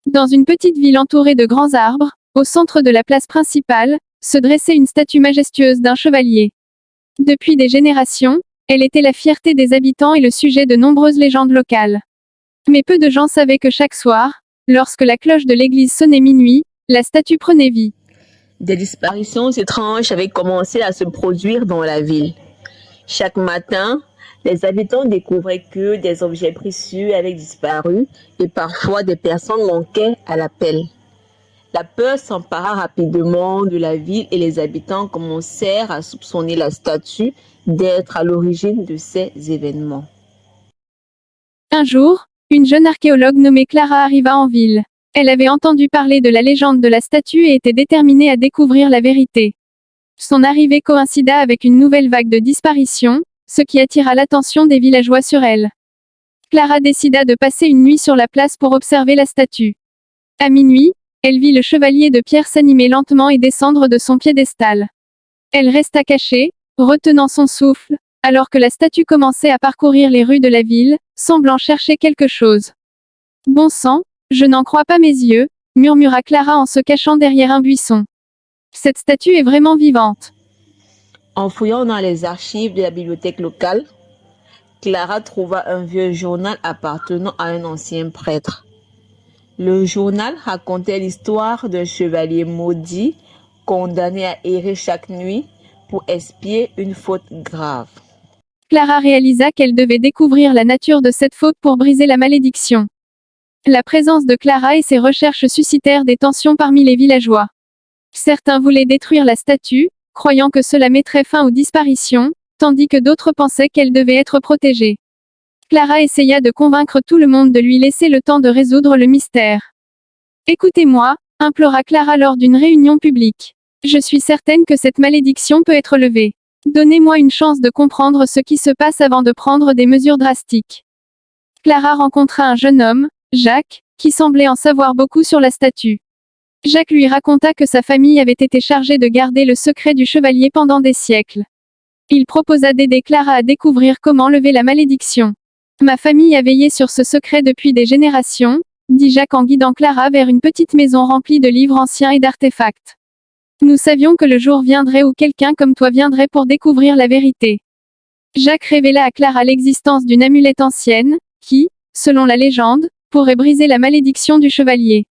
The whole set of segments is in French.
Dans une petite ville entourée de grands arbres, au centre de la place principale, se dressait une statue majestueuse d'un chevalier. Depuis des générations, elle était la fierté des habitants et le sujet de nombreuses légendes locales. Mais peu de gens savaient que chaque soir, lorsque la cloche de l'église sonnait minuit, la statue prenait vie. Des disparitions étranges avaient commencé à se produire dans la ville. Chaque matin, les habitants découvraient que des objets précieux avaient disparu et parfois des personnes manquaient à l'appel. La peur s'empara rapidement de la ville et les habitants commencèrent à soupçonner la statue d'être à l'origine de ces événements. Un jour, une jeune archéologue nommée Clara arriva en ville. Elle avait entendu parler de la légende de la statue et était déterminée à découvrir la vérité. Son arrivée coïncida avec une nouvelle vague de disparitions, ce qui attira l'attention des villageois sur elle. Clara décida de passer une nuit sur la place pour observer la statue. À minuit, elle vit le chevalier de pierre s'animer lentement et descendre de son piédestal. Elle resta cachée, retenant son souffle, alors que la statue commençait à parcourir les rues de la ville, semblant chercher quelque chose. « Bon sang, je n'en crois pas mes yeux », murmura Clara en se cachant derrière un buisson. Cette statue est vraiment vivante. En fouillant dans les archives de la bibliothèque locale, Clara trouva un vieux journal appartenant à un ancien prêtre. Le journal racontait l'histoire d'un chevalier maudit condamné à errer chaque nuit pour expier une faute grave. Clara réalisa qu'elle devait découvrir la nature de cette faute pour briser la malédiction. La présence de Clara et ses recherches suscitèrent des tensions parmi les villageois. Certains voulaient détruire la statue, croyant que cela mettrait fin aux disparitions, tandis que d'autres pensaient qu'elle devait être protégée. Clara essaya de convaincre tout le monde de lui laisser le temps de résoudre le mystère. « Écoutez-moi », implora Clara lors d'une réunion publique. « Je suis certaine que cette malédiction peut être levée. Donnez-moi une chance de comprendre ce qui se passe avant de prendre des mesures drastiques. » Clara rencontra un jeune homme, Jacques, qui semblait en savoir beaucoup sur la statue. Jacques lui raconta que sa famille avait été chargée de garder le secret du chevalier pendant des siècles. Il proposa d'aider Clara à découvrir comment lever la malédiction. « Ma famille a veillé sur ce secret depuis des générations », dit Jacques en guidant Clara vers une petite maison remplie de livres anciens et d'artefacts. « Nous savions que le jour viendrait où quelqu'un comme toi viendrait pour découvrir la vérité. » Jacques révéla à Clara l'existence d'une amulette ancienne, qui, selon la légende, pourrait briser la malédiction du chevalier.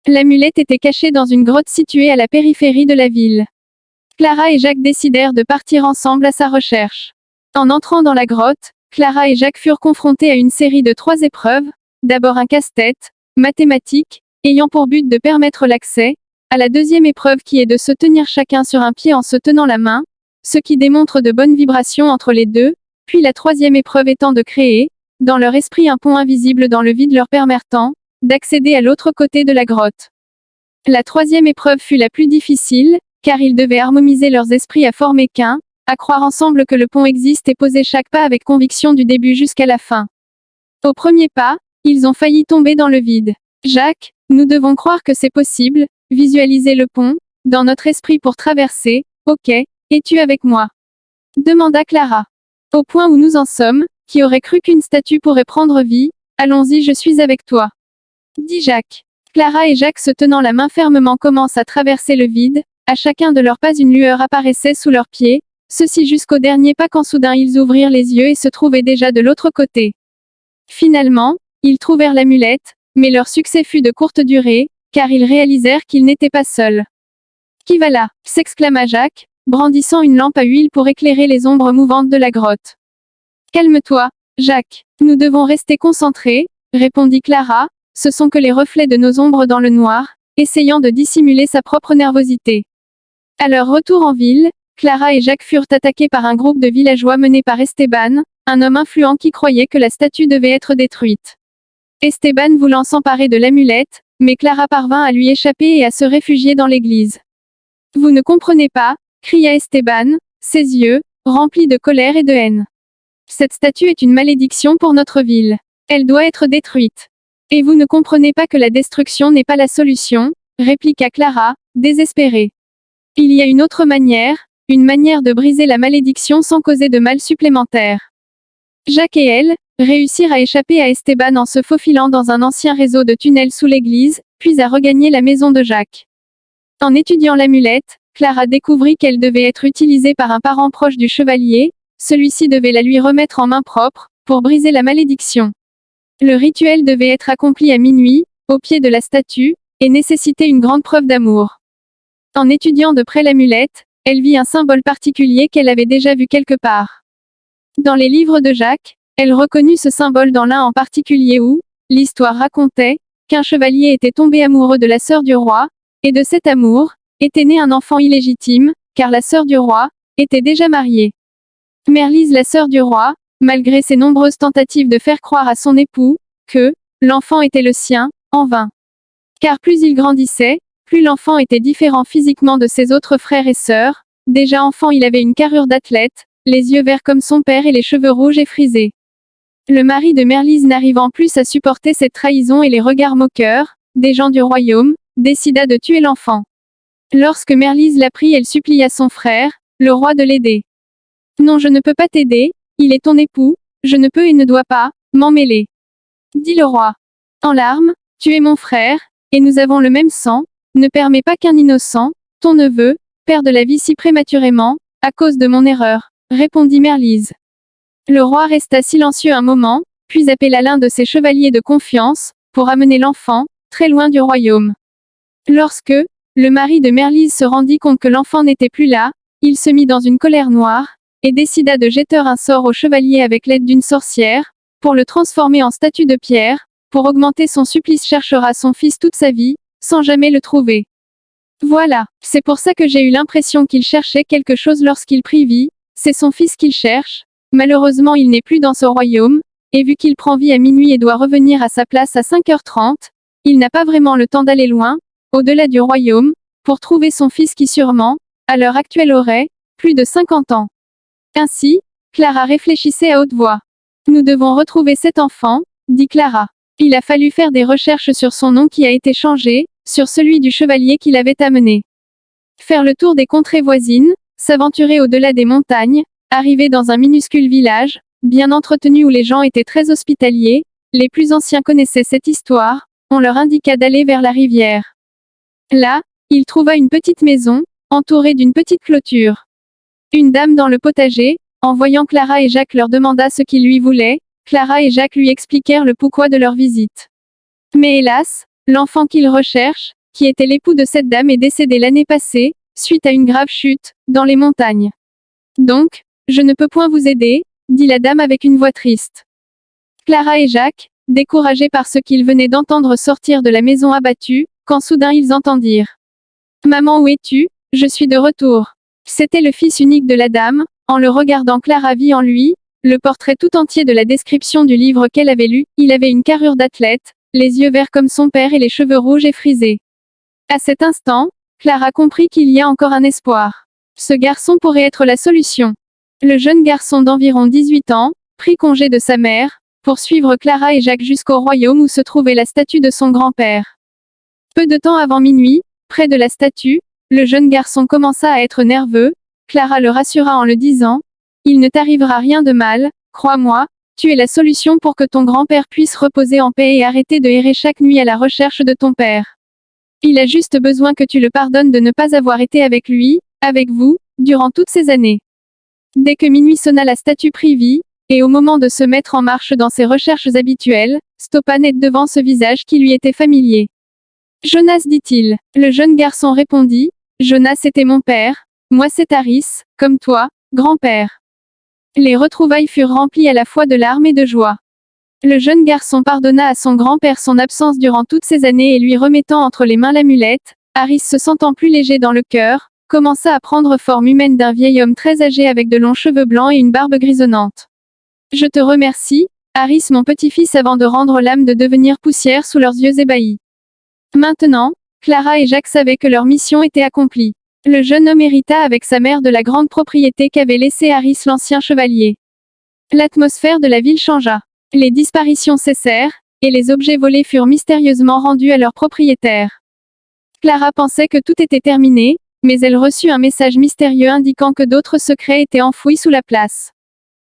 L'amulette était cachée dans une grotte située à la périphérie de la ville. Clara et Jacques décidèrent de partir ensemble à sa recherche. En entrant dans la grotte, Clara et Jacques furent confrontés à une série de 3 épreuves, d'abord un casse-tête, mathématique, ayant pour but de permettre l'accès, à la deuxième épreuve qui est de se tenir chacun sur un pied en se tenant la main, ce qui démontre de bonnes vibrations entre les deux, puis la troisième épreuve étant de créer, dans leur esprit un pont invisible dans le vide leur permettant, d'accéder à l'autre côté de la grotte. La troisième épreuve fut la plus difficile, car ils devaient harmoniser leurs esprits à former qu'un, à croire ensemble que le pont existe et poser chaque pas avec conviction du début jusqu'à la fin. Au premier pas, ils ont failli tomber dans le vide. Jacques, nous devons croire que c'est possible, visualiser le pont, dans notre esprit pour traverser, ok, es-tu avec moi? Demanda Clara. Au point où nous en sommes, qui aurait cru qu'une statue pourrait prendre vie, allons-y je suis avec toi. Dit Jacques. Clara et Jacques se tenant la main fermement commencent à traverser le vide, à chacun de leurs pas une lueur apparaissait sous leurs pieds, ceci jusqu'au dernier pas quand soudain ils ouvrirent les yeux et se trouvaient déjà de l'autre côté. Finalement, ils trouvèrent l'amulette, mais leur succès fut de courte durée, car ils réalisèrent qu'ils n'étaient pas seuls. « Qui va là » s'exclama Jacques, brandissant une lampe à huile pour éclairer les ombres mouvantes de la grotte. « Calme-toi, Jacques, nous devons rester concentrés, répondit Clara, ce sont que les reflets de nos ombres dans le noir, essayant de dissimuler sa propre nervosité. À leur retour en ville, Clara et Jacques furent attaqués par un groupe de villageois mené par Esteban, un homme influent qui croyait que la statue devait être détruite. Esteban voulant s'emparer de l'amulette, mais Clara parvint à lui échapper et à se réfugier dans l'église. « Vous ne comprenez pas » cria Esteban, ses yeux, remplis de colère et de haine. « Cette statue est une malédiction pour notre ville. Elle doit être détruite. Et vous ne comprenez pas que la destruction n'est pas la solution » répliqua Clara, désespérée. « Il y a une autre manière, une manière de briser la malédiction sans causer de mal supplémentaire. » Jacques et elle, réussir à échapper à Esteban en se faufilant dans un ancien réseau de tunnels sous l'église, puis à regagner la maison de Jacques. En étudiant l'amulette, Clara découvrit qu'elle devait être utilisée par un parent proche du chevalier, celui-ci devait la lui remettre en main propre, pour briser la malédiction. Le rituel devait être accompli à minuit, au pied de la statue, et nécessitait une grande preuve d'amour. En étudiant de près l'amulette, elle vit un symbole particulier qu'elle avait déjà vu quelque part. Dans les livres de Jacques, elle reconnut ce symbole dans l'un en particulier où, l'histoire racontait, qu'un chevalier était tombé amoureux de la sœur du roi, et de cet amour, était né un enfant illégitime, car la sœur du roi, était déjà mariée. Merlise, la sœur du roi, malgré ses nombreuses tentatives de faire croire à son époux, que, l'enfant était le sien, en vain. Car plus il grandissait, plus l'enfant était différent physiquement de ses autres frères et sœurs. Déjà enfant, il avait une carrure d'athlète, les yeux verts comme son père et les cheveux rouges et frisés. Le mari de Merlise, n'arrivant plus à supporter cette trahison et les regards moqueurs des gens du royaume, décida de tuer l'enfant. Lorsque Merlise l'apprit, elle supplia son frère, le roi, de l'aider. Non, je ne peux pas t'aider, il est ton époux, je ne peux et ne dois pas m'en mêler, dit le roi. En larmes, tu es mon frère, et nous avons le même sang, ne permets pas qu'un innocent, ton neveu, perde la vie si prématurément, à cause de mon erreur, répondit Merlise. Le roi resta silencieux un moment, puis appela l'un de ses chevaliers de confiance, pour amener l'enfant, très loin du royaume. Lorsque, le mari de Merlise se rendit compte que l'enfant n'était plus là, il se mit dans une colère noire, et décida de jeter un sort au chevalier avec l'aide d'une sorcière, pour le transformer en statue de pierre, pour augmenter son supplice. Cherchera son fils toute sa vie, sans jamais le trouver. Voilà, c'est pour ça que j'ai eu l'impression qu'il cherchait quelque chose lorsqu'il prit vie, c'est son fils qu'il cherche. Malheureusement, il n'est plus dans ce royaume, et vu qu'il prend vie à minuit et doit revenir à sa place à 5h30, il n'a pas vraiment le temps d'aller loin, au-delà du royaume, pour trouver son fils qui sûrement, à l'heure actuelle aurait, plus de 50 ans. Ainsi, Clara réfléchissait à haute voix. Nous devons retrouver cet enfant, dit Clara. Il a fallu faire des recherches sur son nom qui a été changé, sur celui du chevalier qui l'avait amené. Faire le tour des contrées voisines, s'aventurer au-delà des montagnes, arriver dans un minuscule village, bien entretenu où les gens étaient très hospitaliers, les plus anciens connaissaient cette histoire, on leur indiqua d'aller vers la rivière. Là, il trouva une petite maison, entourée d'une petite clôture. Une dame dans le potager, en voyant Clara et Jacques, leur demanda ce qu'ils lui voulaient. Clara et Jacques lui expliquèrent le pourquoi de leur visite. Mais hélas, l'enfant qu'ils recherchent, qui était l'époux de cette dame, est décédé l'année passée, suite à une grave chute, dans les montagnes. Donc, je ne peux point vous aider, dit la dame avec une voix triste. Clara et Jacques, découragés par ce qu'ils venaient d'entendre, sortir de la maison abattue, quand soudain ils entendirent. Maman, où es-tu? Je suis de retour. C'était le fils unique de la dame. En le regardant, Clara vit en lui le portrait tout entier de la description du livre qu'elle avait lu. Il avait une carrure d'athlète, les yeux verts comme son père et les cheveux rouges et frisés. À cet instant, Clara comprit qu'il y a encore un espoir. Ce garçon pourrait être la solution. Le jeune garçon d'environ 18 ans prit congé de sa mère pour suivre Clara et Jacques jusqu'au royaume où se trouvait la statue de son grand-père. Peu de temps avant minuit, près de la statue, le jeune garçon commença à être nerveux. Clara le rassura en le disant: « Il ne t'arrivera rien de mal, crois-moi, tu es la solution pour que ton grand-père puisse reposer en paix et arrêter de errer chaque nuit à la recherche de ton père. Il a juste besoin que tu le pardonnes de ne pas avoir été avec lui, avec vous, durant toutes ces années. » Dès que minuit sonna, la statue prit vie, et au moment de se mettre en marche dans ses recherches habituelles, stoppa net devant ce visage qui lui était familier. « Jonas, dit-il. » Le jeune garçon répondit: « Jonas était mon père, moi c'est Harris, comme toi, grand-père. » Les retrouvailles furent remplies à la fois de larmes et de joie. Le jeune garçon pardonna à son grand-père son absence durant toutes ces années et lui remettant entre les mains l'amulette, Harris, se sentant plus léger dans le cœur, commença à prendre forme humaine d'un vieil homme très âgé avec de longs cheveux blancs et une barbe grisonnante. « Je te remercie, Harris, mon petit-fils, avant de rendre l'âme de devenir poussière sous leurs yeux ébahis. » Maintenant, Clara et Jacques savaient que leur mission était accomplie. Le jeune homme hérita avec sa mère de la grande propriété qu'avait laissée Harris, l'ancien chevalier. L'atmosphère de la ville changea. Les disparitions cessèrent, et les objets volés furent mystérieusement rendus à leurs propriétaires. Clara pensait que tout était terminé, mais elle reçut un message mystérieux indiquant que d'autres secrets étaient enfouis sous la place.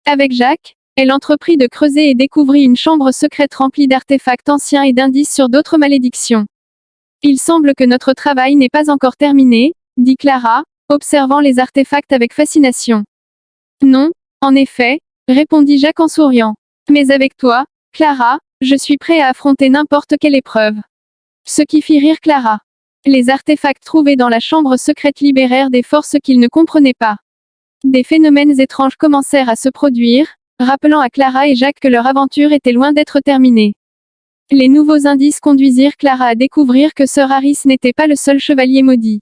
Avec Jacques, Elle entreprit de creuser et découvrit une chambre secrète remplie d'artefacts anciens et d'indices sur d'autres malédictions. Il semble que notre travail n'est pas encore terminé, dit Clara, observant les artefacts avec fascination. Non, en effet, répondit Jacques en souriant. Mais avec toi, Clara, je suis prêt à affronter n'importe quelle épreuve. Ce qui fit rire Clara. Les artefacts trouvés dans la chambre secrète libérèrent des forces qu'il ne comprenait pas. Des phénomènes étranges commencèrent à se produire, rappelant à Clara et Jacques que leur aventure était loin d'être terminée. Les nouveaux indices conduisirent Clara à découvrir que Sir Harris n'était pas le seul chevalier maudit.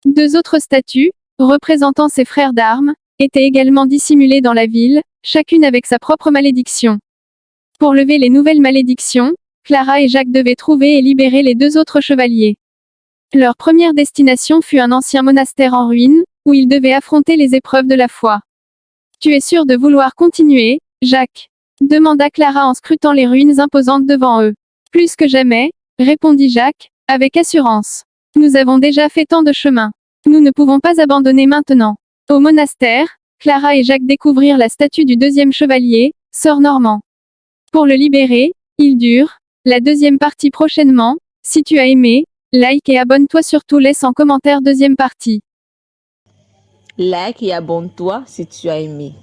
2 autres statues, représentant ses frères d'armes, étaient également dissimulées dans la ville, chacune avec sa propre malédiction. Pour lever les nouvelles malédictions, Clara et Jacques devaient trouver et libérer les 2 autres chevaliers. Leur première destination fut un ancien monastère en ruine, où ils devaient affronter les épreuves de la foi. Tu es sûr de vouloir continuer, Jacques? Demanda Clara en scrutant les ruines imposantes devant eux. Plus que jamais, répondit Jacques, avec assurance. Nous avons déjà fait tant de chemin. Nous ne pouvons pas abandonner maintenant. Au monastère, Clara et Jacques découvrirent la statue du 2e chevalier, Sir Normand. Pour le libérer, ils durent, la 2e partie prochainement. Si tu as aimé, like et abonne-toi, surtout laisse en commentaire 2e partie. Like et abonne-toi si tu as aimé.